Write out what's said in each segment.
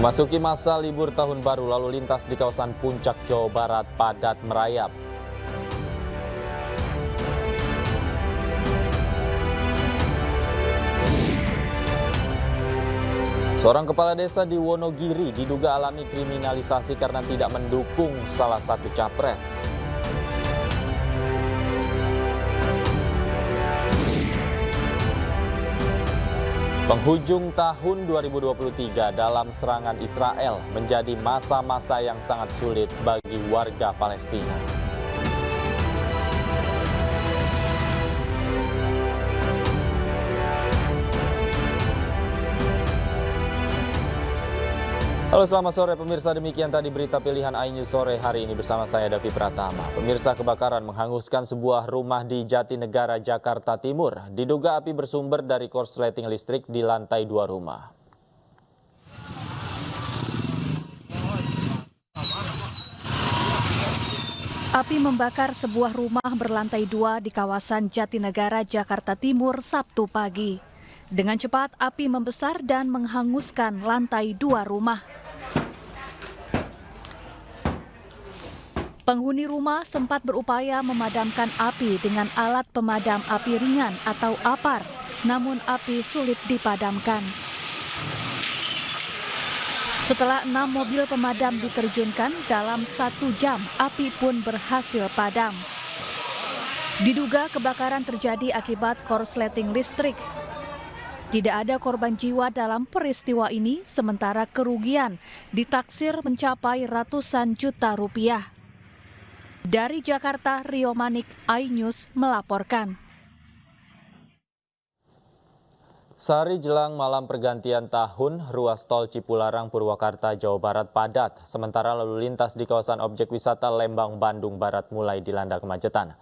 Memasuki masa libur tahun baru, lalu lintas di kawasan Puncak, Jawa Barat padat merayap. Seorang kepala desa di Wonogiri diduga alami kriminalisasi karena tidak mendukung salah satu capres. Penghujung tahun 2023 dalam serangan Israel menjadi masa-masa yang sangat sulit bagi warga Palestina. Halo, selamat sore pemirsa, demikian tadi berita pilihan iNews sore hari ini bersama saya Davi Pratama. Pemirsa, kebakaran menghanguskan sebuah rumah di Jatinegara, Jakarta Timur. Diduga api bersumber dari korsleting listrik di lantai 2 rumah. Api membakar sebuah rumah berlantai 2 di kawasan Jatinegara, Jakarta Timur, Sabtu pagi. Dengan cepat, api membesar dan menghanguskan lantai 2 rumah. Penghuni rumah sempat berupaya memadamkan api dengan alat pemadam api ringan atau APAR, namun api sulit dipadamkan. Setelah 6 mobil pemadam diterjunkan, dalam 1 jam api pun berhasil padam. Diduga kebakaran terjadi akibat korsleting listrik. Tidak ada korban jiwa dalam peristiwa ini, sementara kerugian ditaksir mencapai ratusan juta rupiah. Dari Jakarta, Rio Manik, iNews melaporkan. Sehari jelang malam pergantian tahun, ruas tol Cipularang, Purwakarta, Jawa Barat padat. Sementara lalu lintas di kawasan objek wisata Lembang, Bandung Barat mulai dilanda kemacetan.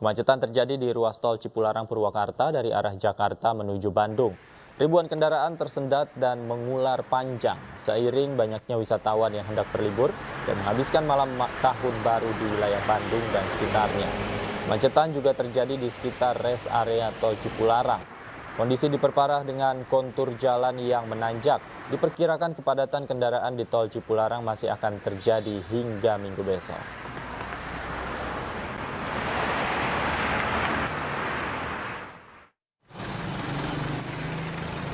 Kemacetan terjadi di ruas tol Cipularang, Purwakarta dari arah Jakarta menuju Bandung. Ribuan kendaraan tersendat dan mengular panjang seiring banyaknya wisatawan yang hendak berlibur dan menghabiskan malam tahun baru di wilayah Bandung dan sekitarnya. Kemacetan juga terjadi di sekitar rest area tol Cipularang. Kondisi diperparah dengan kontur jalan yang menanjak. Diperkirakan kepadatan kendaraan di tol Cipularang masih akan terjadi hingga Minggu besok.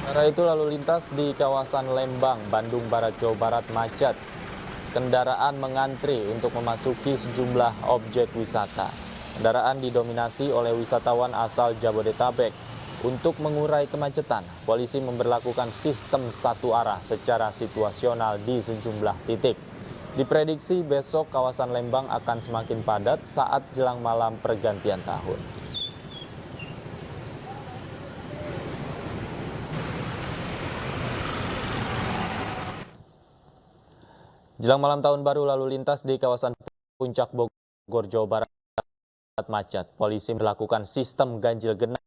Sementara itu, lalu lintas di kawasan Lembang, Bandung Barat, Jawa Barat macet. Kendaraan mengantri untuk memasuki sejumlah objek wisata. Kendaraan didominasi oleh wisatawan asal Jabodetabek. Untuk mengurai kemacetan, polisi memberlakukan sistem satu arah secara situasional di sejumlah titik. Diprediksi besok kawasan Lembang akan semakin padat saat jelang malam pergantian tahun. Jelang malam tahun baru, lalu lintas di kawasan Puncak Bogor, Jawa Barat macet. Polisi melakukan sistem ganjil genap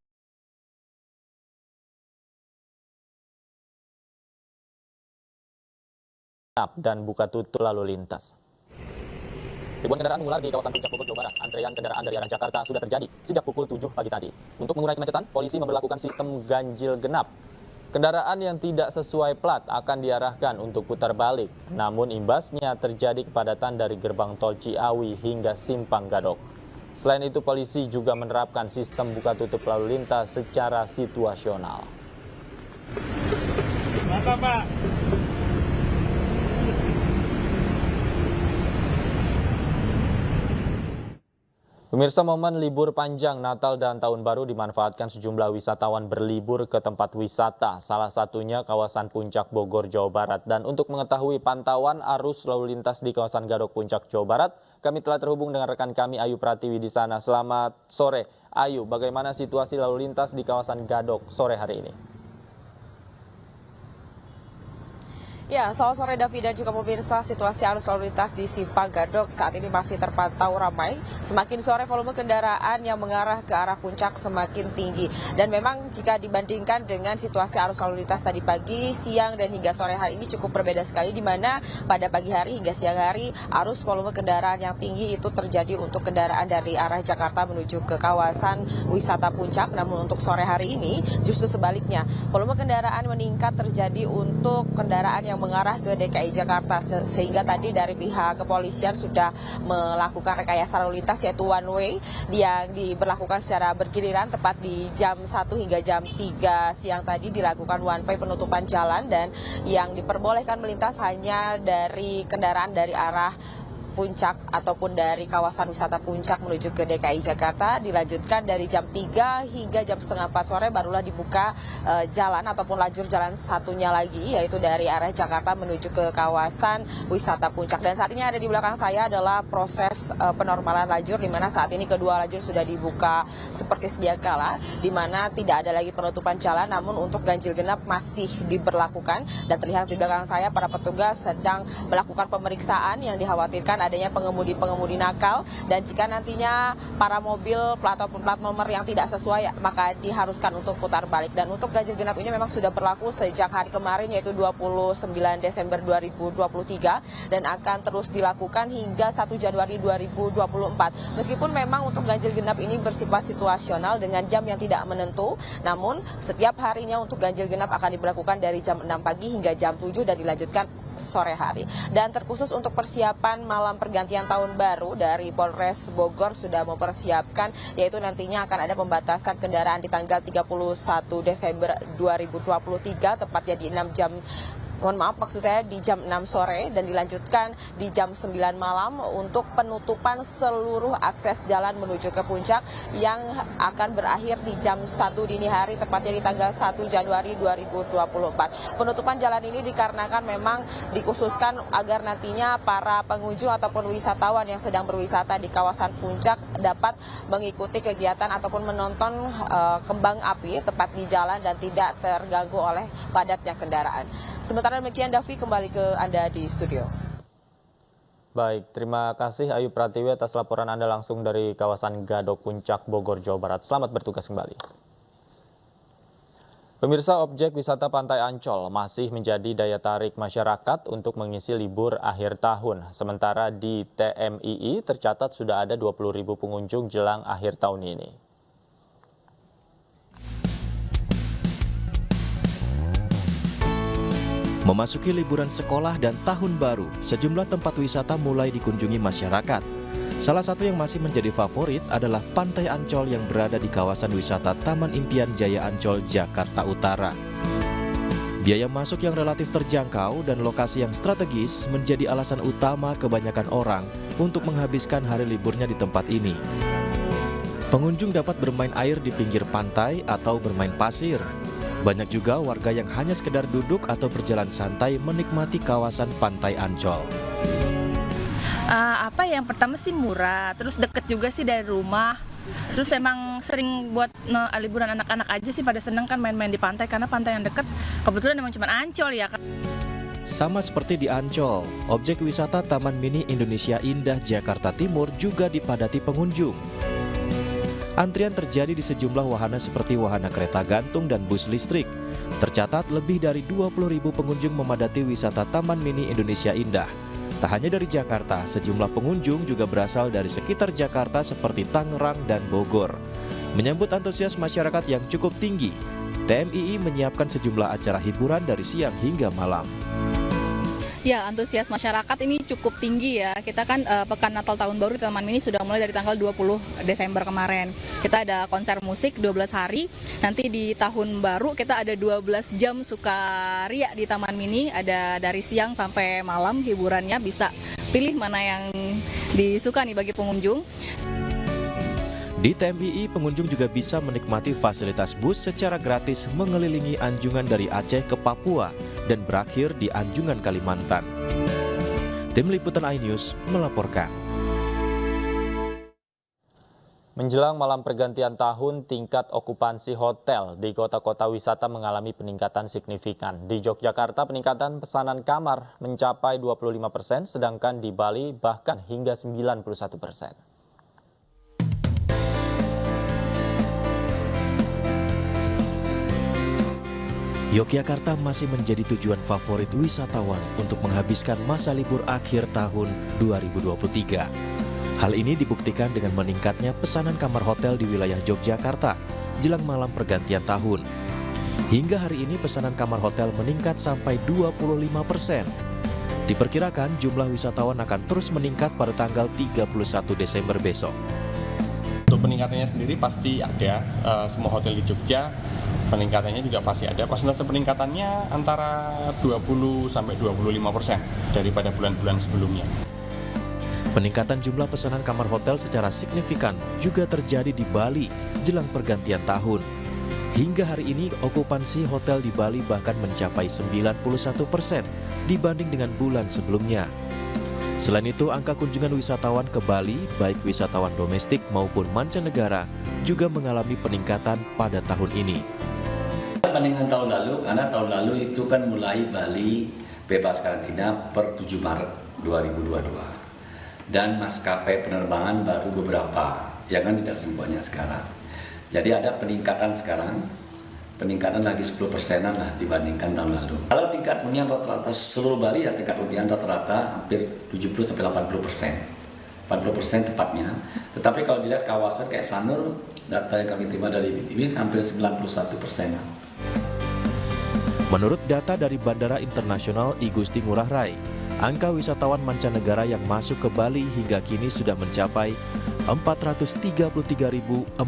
dan buka tutup lalu lintas. Ribuan kendaraan mengular di kawasan Puncak Bogor, Jawa Barat. Antrean kendaraan dari arah Jakarta sudah terjadi sejak pukul 7 pagi tadi. Untuk mengurai kemacetan, polisi memberlakukan sistem ganjil genap. Kendaraan yang tidak sesuai plat akan diarahkan untuk putar balik. Namun imbasnya terjadi kepadatan dari gerbang tol Ciawi hingga Simpang Gadok. Selain itu, polisi juga menerapkan sistem buka tutup lalu lintas secara situasional. Mantap, Pak. Pemirsa, momen libur panjang Natal dan Tahun Baru dimanfaatkan sejumlah wisatawan berlibur ke tempat wisata, salah satunya kawasan Puncak Bogor, Jawa Barat. Dan untuk mengetahui pantauan arus lalu lintas di kawasan Gadok Puncak, Jawa Barat, kami telah terhubung dengan rekan kami Ayu Pratiwi di sana. Selamat sore, Ayu. Bagaimana situasi lalu lintas di kawasan Gadok sore hari ini? Ya, selamat sore Davi dan juga pemirsa. Situasi arus lalu lintas di Simpang Gadok saat ini masih terpantau ramai. Semakin sore volume kendaraan yang mengarah ke arah puncak semakin tinggi. Dan memang jika dibandingkan dengan situasi arus lalu lintas tadi pagi, siang dan hingga sore hari ini cukup berbeda sekali, di mana pada pagi hari hingga siang hari arus volume kendaraan yang tinggi itu terjadi untuk kendaraan dari arah Jakarta menuju ke kawasan wisata puncak. Namun untuk sore hari ini justru sebaliknya, volume kendaraan meningkat terjadi untuk kendaraan yang mengarah ke DKI Jakarta, sehingga tadi dari pihak kepolisian sudah melakukan rekayasa lalu lintas yaitu one way yang diberlakukan secara bergiliran tepat di jam 1 hingga jam 3 siang tadi dilakukan one way penutupan jalan, dan yang diperbolehkan melintas hanya dari kendaraan dari arah Puncak ataupun dari kawasan wisata Puncak menuju ke DKI Jakarta. Dilanjutkan dari jam 3 hingga jam setengah 4 sore barulah dibuka jalan ataupun lajur jalan satunya lagi, yaitu dari arah Jakarta menuju ke kawasan wisata Puncak. Dan saat ini ada di belakang saya adalah proses penormalan lajur, di mana saat ini kedua lajur sudah dibuka seperti sedia kala, di mana tidak ada lagi penutupan jalan, namun untuk ganjil genap masih diberlakukan. Dan terlihat di belakang saya para petugas sedang melakukan pemeriksaan yang dikhawatirkan adanya pengemudi-pengemudi nakal, dan jika nantinya para mobil ataupun plat nomor yang tidak sesuai maka diharuskan untuk putar balik. Dan untuk ganjil genap ini memang sudah berlaku sejak hari kemarin, yaitu 29 Desember 2023, dan akan terus dilakukan hingga 1 Januari 2024. Meskipun memang untuk ganjil genap ini bersifat situasional dengan jam yang tidak menentu, namun setiap harinya untuk ganjil genap akan diberlakukan dari jam 6 pagi hingga jam 7 dan dilanjutkan sore hari. Dan terkhusus untuk persiapan malam pergantian tahun baru, dari Polres Bogor sudah mempersiapkan, yaitu nantinya akan ada pembatasan kendaraan di tanggal 31 Desember 2023 tepatnya di 6 jam di jam 6 sore dan dilanjutkan di jam 9 malam untuk penutupan seluruh akses jalan menuju ke Puncak yang akan berakhir di jam 1 dini hari tepatnya di tanggal 1 Januari 2024. Penutupan jalan ini dikarenakan memang dikhususkan agar nantinya para pengunjung ataupun wisatawan yang sedang berwisata di kawasan Puncak dapat mengikuti kegiatan ataupun menonton kembang api tepat di jalan dan tidak terganggu oleh padatnya kendaraan. Sementara demikian, Davi, kembali ke Anda di studio. Baik, terima kasih Ayu Pratiwi atas laporan Anda langsung dari kawasan Gadok Puncak, Bogor, Jawa Barat. Selamat bertugas kembali. Pemirsa, objek wisata Pantai Ancol masih menjadi daya tarik masyarakat untuk mengisi libur akhir tahun. Sementara di TMII tercatat sudah ada 20.000 pengunjung jelang akhir tahun ini. Memasuki liburan sekolah dan tahun baru, sejumlah tempat wisata mulai dikunjungi masyarakat. Salah satu yang masih menjadi favorit adalah Pantai Ancol yang berada di kawasan wisata Taman Impian Jaya Ancol, Jakarta Utara. Biaya masuk yang relatif terjangkau dan lokasi yang strategis menjadi alasan utama kebanyakan orang untuk menghabiskan hari liburnya di tempat ini. Pengunjung dapat bermain air di pinggir pantai atau bermain pasir. Banyak juga warga yang hanya sekedar duduk atau berjalan santai menikmati kawasan Pantai Ancol. Yang pertama sih murah, terus deket juga sih dari rumah. Terus emang sering buat liburan anak-anak aja sih, pada seneng kan main-main di pantai karena pantai yang deket kebetulan emang cuma Ancol ya kan. Sama seperti di Ancol, objek wisata Taman Mini Indonesia Indah Jakarta Timur juga dipadati pengunjung. Antrian terjadi di sejumlah wahana seperti wahana kereta gantung dan bus listrik. Tercatat lebih dari 20.000 pengunjung memadati wisata Taman Mini Indonesia Indah. Tak hanya dari Jakarta, sejumlah pengunjung juga berasal dari sekitar Jakarta seperti Tangerang dan Bogor. Menyambut antusias masyarakat yang cukup tinggi, TMII menyiapkan sejumlah acara hiburan dari siang hingga malam. Ya, antusias masyarakat ini cukup tinggi ya. Kita kan pekan Natal Tahun Baru di Taman Mini sudah mulai dari tanggal 20 Desember kemarin. Kita ada konser musik 12 hari. Nanti di Tahun Baru kita ada 12 jam sukaria di Taman Mini. Ada dari siang sampai malam hiburannya, bisa pilih mana yang disuka nih bagi pengunjung. Di TMII, pengunjung juga bisa menikmati fasilitas bus secara gratis mengelilingi Anjungan dari Aceh ke Papua dan berakhir di Anjungan, Kalimantan. Tim Liputan iNews melaporkan. Menjelang malam pergantian tahun, tingkat okupansi hotel di kota-kota wisata mengalami peningkatan signifikan. Di Yogyakarta, peningkatan pesanan kamar mencapai 25%, sedangkan di Bali bahkan hingga 91%. Yogyakarta masih menjadi tujuan favorit wisatawan untuk menghabiskan masa libur akhir tahun 2023. Hal ini dibuktikan dengan meningkatnya pesanan kamar hotel di wilayah Yogyakarta jelang malam pergantian tahun. Hingga hari ini pesanan kamar hotel meningkat sampai 25%. Diperkirakan jumlah wisatawan akan terus meningkat pada tanggal 31 Desember besok. Untuk peningkatannya sendiri pasti ada, semua hotel di Jogja peningkatannya juga pasti ada. Persentase peningkatannya antara 20-25% daripada bulan-bulan sebelumnya. Peningkatan jumlah pesanan kamar hotel secara signifikan juga terjadi di Bali jelang pergantian tahun. Hingga hari ini okupansi hotel di Bali bahkan mencapai 91% dibanding dengan bulan sebelumnya. Selain itu, angka kunjungan wisatawan ke Bali, baik wisatawan domestik maupun mancanegara, juga mengalami peningkatan pada tahun ini. Dibandingkan tahun lalu, karena tahun lalu itu kan mulai Bali bebas karantina per 7 Maret 2022. Dan maskapai penerbangan baru beberapa, yang kan tidak semuanya sekarang. Jadi ada peningkatan sekarang, peningkatan lagi 10%-an lah dibandingkan tahun lalu. Kalau tingkat hunian rata-rata seluruh Bali ya tingkat hunian rata-rata hampir 70-80%. 40% tepatnya. Tetapi kalau dilihat kawasan kayak Sanur, data yang kami terima dari BTB hampir 91%. Menurut data dari Bandara Internasional I Gusti Ngurah Rai, angka wisatawan mancanegara yang masuk ke Bali hingga kini sudah mencapai 433.475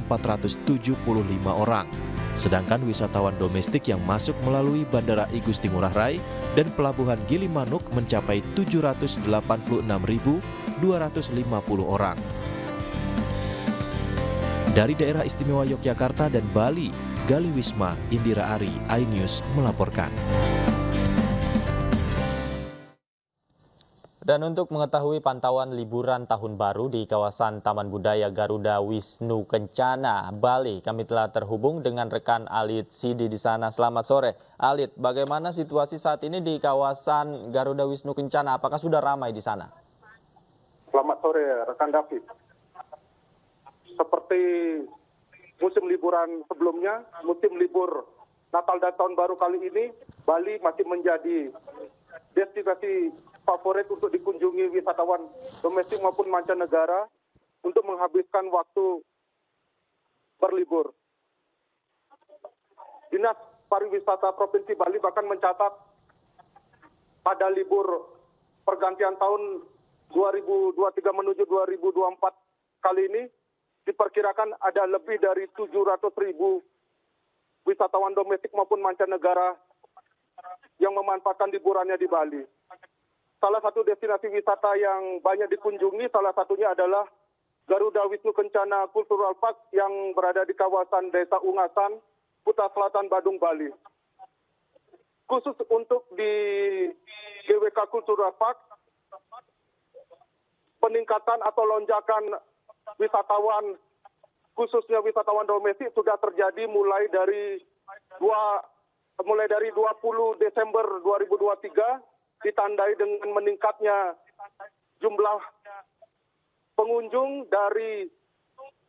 orang. Sedangkan wisatawan domestik yang masuk melalui Bandara I Gusti Ngurah Rai dan Pelabuhan Gilimanuk mencapai 786.250 orang. Dari daerah istimewa Yogyakarta dan Bali, Gali Wisma, Indira Ari, iNews melaporkan. Dan untuk mengetahui pantauan liburan tahun baru di kawasan Taman Budaya Garuda Wisnu Kencana, Bali, kami telah terhubung dengan rekan Alit Sidi di sana. Selamat sore, Alit. Bagaimana situasi saat ini di kawasan Garuda Wisnu Kencana? Apakah sudah ramai di sana? Selamat sore, rekan David. Seperti musim liburan sebelumnya, musim libur Natal dan Tahun Baru kali ini, Bali masih menjadi destinasi favorit untuk dikunjungi wisatawan domestik maupun mancanegara untuk menghabiskan waktu berlibur. Dinas Pariwisata Provinsi Bali bahkan mencatat pada libur pergantian tahun 2023 menuju 2024 kali ini diperkirakan ada lebih dari 700.000 wisatawan domestik maupun mancanegara yang memanfaatkan liburannya di Bali. Salah satu destinasi wisata yang banyak dikunjungi salah satunya adalah Garuda Wisnu Kencana Cultural Park yang berada di kawasan Desa Ungasan, Kuta Selatan, Badung, Bali. Khusus untuk di GWK Cultural Park, peningkatan atau lonjakan wisatawan, khususnya wisatawan domestik sudah terjadi mulai dari 20 Desember 2023 ditandai dengan meningkatnya jumlah pengunjung dari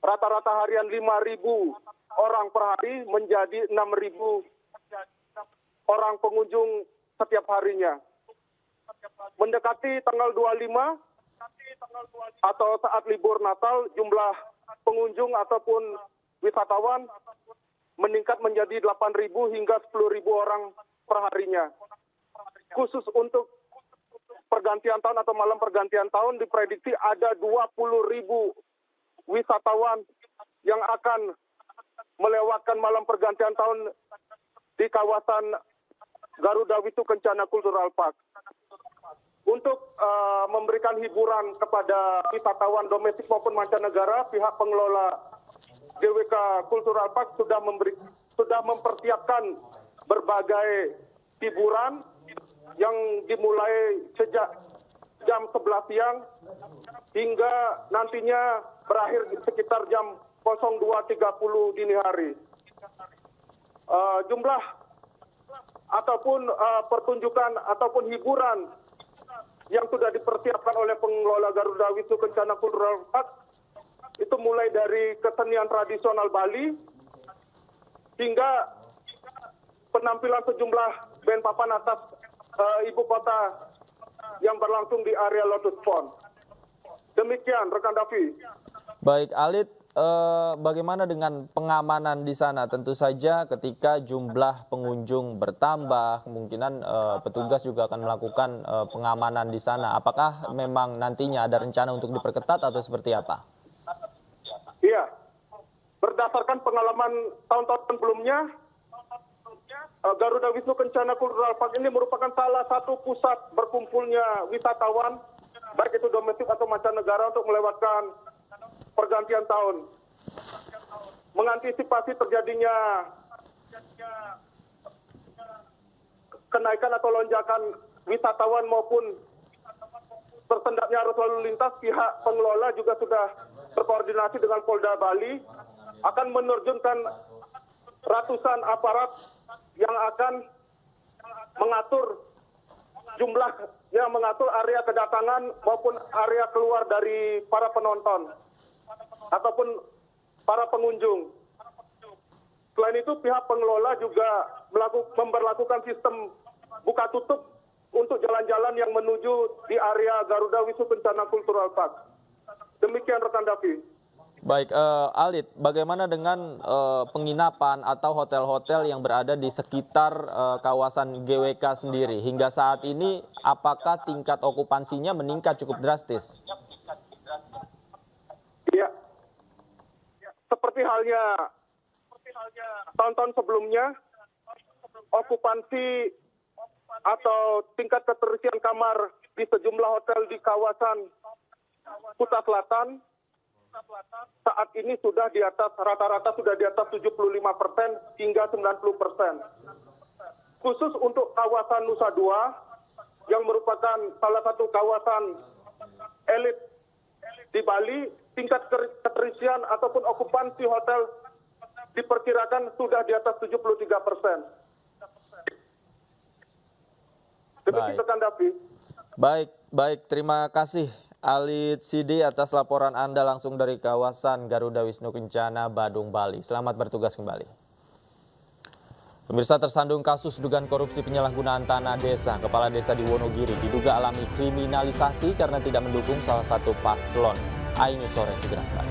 rata-rata harian 5.000 orang per hari menjadi 6.000 orang pengunjung setiap harinya. Mendekati tanggal 25 atau saat libur Natal, jumlah pengunjung ataupun wisatawan meningkat menjadi 8.000 hingga 10.000 orang per harinya. Khusus untuk pergantian tahun atau malam pergantian tahun diprediksi ada 20.000 wisatawan yang akan melewatkan malam pergantian tahun di kawasan Garuda Wisnu Kencana Cultural Park. Untuk memberikan hiburan kepada wisatawan domestik maupun mancanegara, pihak pengelola GWK Cultural Park sudah mempersiapkan berbagai hiburan yang dimulai sejak jam 11 siang hingga nantinya berakhir sekitar jam 02.30 dini hari. Jumlah ataupun pertunjukan ataupun hiburan yang sudah dipersiapkan oleh pengelola Garuda Wisnu Kencana Cultural Park itu mulai dari kesenian tradisional Bali hingga penampilan sejumlah band papan atas ibu kota yang berlangsung di area Lotus Pond. Demikian rekan Davi. Baik, Alit, bagaimana dengan pengamanan di sana? Tentu saja ketika jumlah pengunjung bertambah, kemungkinan petugas juga akan melakukan pengamanan di sana. Apakah memang nantinya ada rencana untuk diperketat atau seperti apa? Iya, berdasarkan pengalaman tahun-tahun sebelumnya, Garuda Wisnu Kencana Cultural Park ini merupakan salah satu pusat berkumpulnya wisatawan, baik itu domestik atau mancanegara untuk melewatkan pergantian tahun. Mengantisipasi terjadinya kenaikan atau lonjakan wisatawan maupun tersendatnya arus lalu lintas, pihak pengelola juga sudah berkoordinasi dengan Polda Bali akan menerjunkan ratusan aparat yang akan mengatur jumlahnya, mengatur area kedatangan maupun area keluar dari para penonton ataupun para pengunjung. Selain itu, pihak pengelola juga memberlakukan sistem buka tutup untuk jalan-jalan yang menuju di area Garuda Wisnu Kencana Cultural Park. Demikian rekan Davi. Baik, Alit, bagaimana dengan penginapan atau hotel-hotel yang berada di sekitar kawasan GWK sendiri? Hingga saat ini, apakah tingkat okupansinya meningkat cukup drastis? Ya, seperti halnya tahun-tahun sebelumnya, okupansi atau tingkat keterisian kamar di sejumlah hotel di kawasan Kuta Selatan saat ini sudah di atas, rata-rata sudah di atas 75% hingga 90%. Khusus untuk kawasan Nusa Dua, yang merupakan salah satu kawasan elit di Bali, tingkat keterisian ataupun okupansi hotel diperkirakan sudah di atas 73%. Demikian rekan Davi. Baik, terima kasih Alit Sidi atas laporan Anda langsung dari kawasan Garuda Wisnu Kencana, Badung, Bali. Selamat bertugas kembali. Pemirsa, tersandung kasus dugaan korupsi penyalahgunaan tanah desa, Kepala Desa di Wonogiri diduga alami kriminalisasi karena tidak mendukung salah satu paslon. Ainus Sore segera.